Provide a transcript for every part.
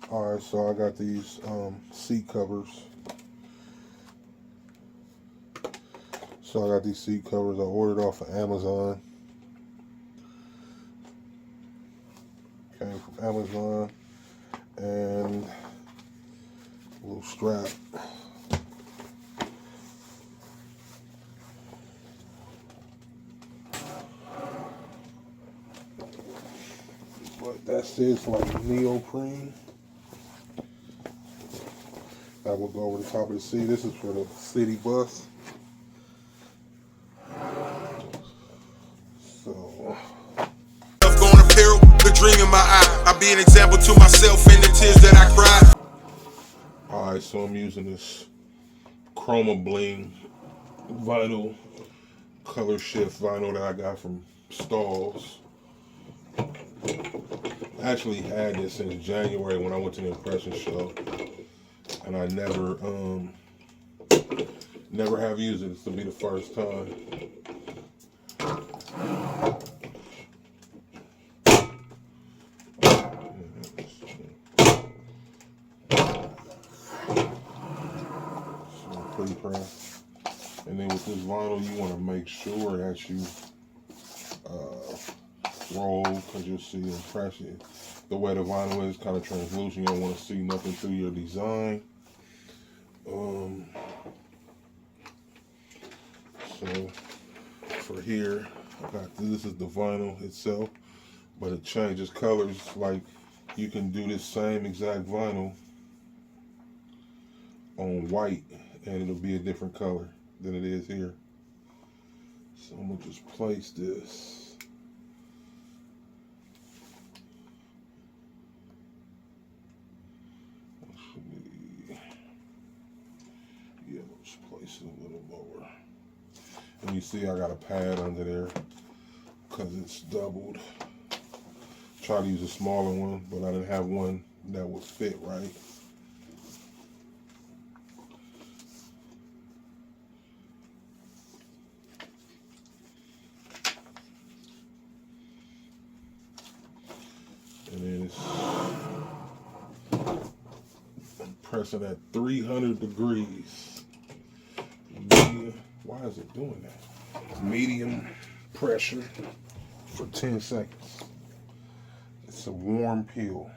Alright, so I got these seat covers. So I got these seat covers I ordered off of Amazon. Came from Amazon. And a little strap. But that says like neoprene. That will go over the top of the seat. This is for the city bus. So, Going apparel, the dream in my eye. I be an example to myself in the tears that I cried. alright, so I'm using this Chroma Bling vinyl, color shift vinyl that I got from sTAHL'S. I actually had this since January when I went to the impression show, and I never have used it. This will be the first time. So pre-press, and then with this vinyl, you want to make sure that you roll, because you'll see impression. The way the vinyl is kind of translucent, you don't want to see nothing through your design. So for here, I got this is the vinyl itself, but it changes colors. Like you can do this same exact vinyl on white, and it'll be a different color than it is here. So I'm gonna just place this. Yeah, let's place it a little lower. And you see I got a pad under there because it's doubled. Try to use a smaller one, but I didn't have one that would fit right. And then I'm pressing at 300 degrees. Why is it doing that? Medium pressure for 10 seconds. It's a warm peel.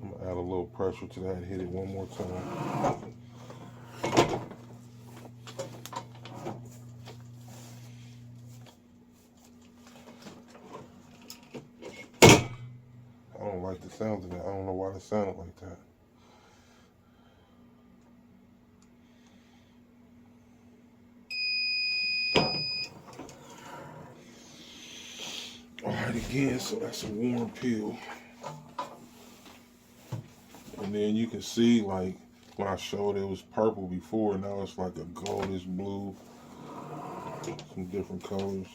I'm gonna add a little pressure to that and hit it one more time. I don't like the sound of that. I don't know why it sounded like that. Alright, again, so that's a warm peel. And then you can see, like, when I showed it was purple before, now it's like a goldish blue. Some different colors.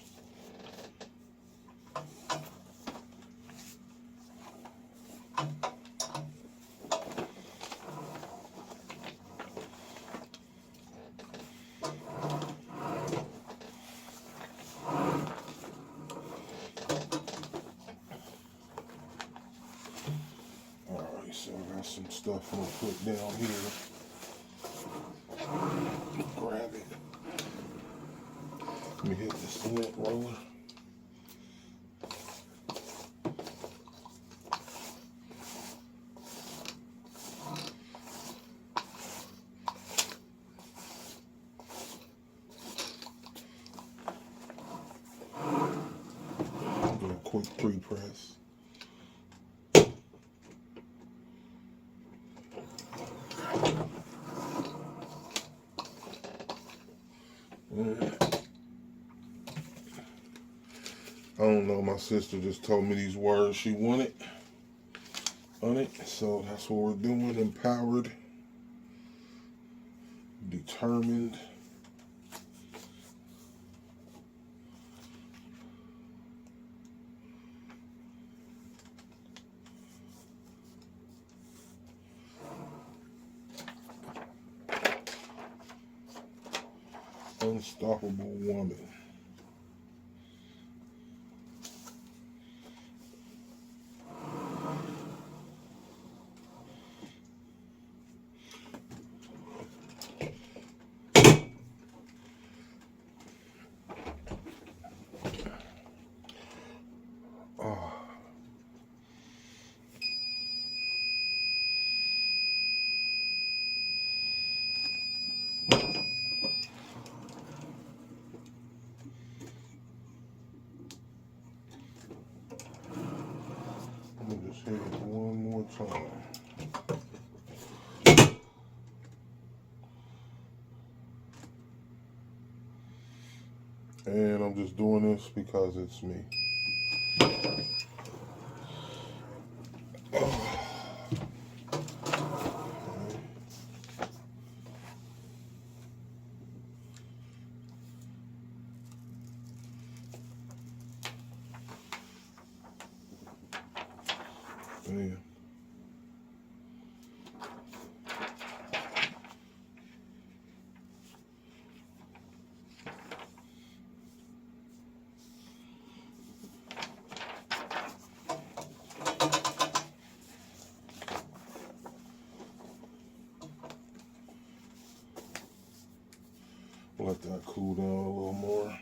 So I got some stuff I'm gonna put down here. Grab it. Let me hit this lint roller. Do a quick pre-press. I don't know, my sister just told me these words she wanted on it, so that's what we're doing. Empowered, determined, Unstoppable woman. Let me just hit it one more time. And I'm just doing this because it's me. Bam. Let that cool down a little more.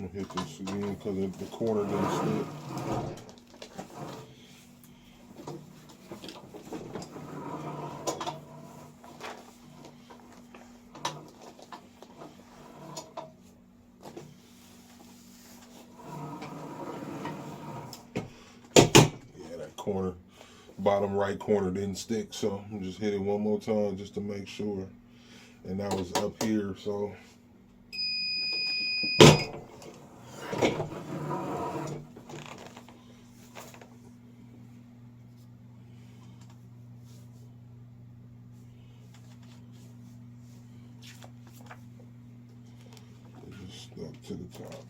I'm gonna hit this again because the corner didn't stick. Yeah, that corner, bottom right corner didn't stick, so I'm just hit it one more time just to make sure. And that was up here, so. Stuck to the top.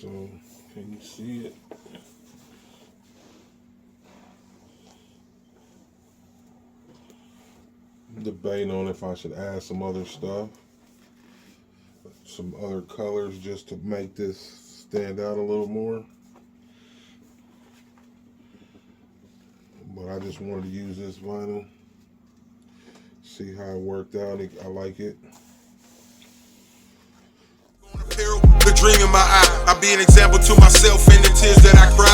So, can you see it? Debating on if I should add some other stuff, some other colors just to make this stand out a little more. But I just wanted to use this vinyl, see how it worked out. I like it. Apparel, the dream in my eye. I be an example to myself in the tears that I cry.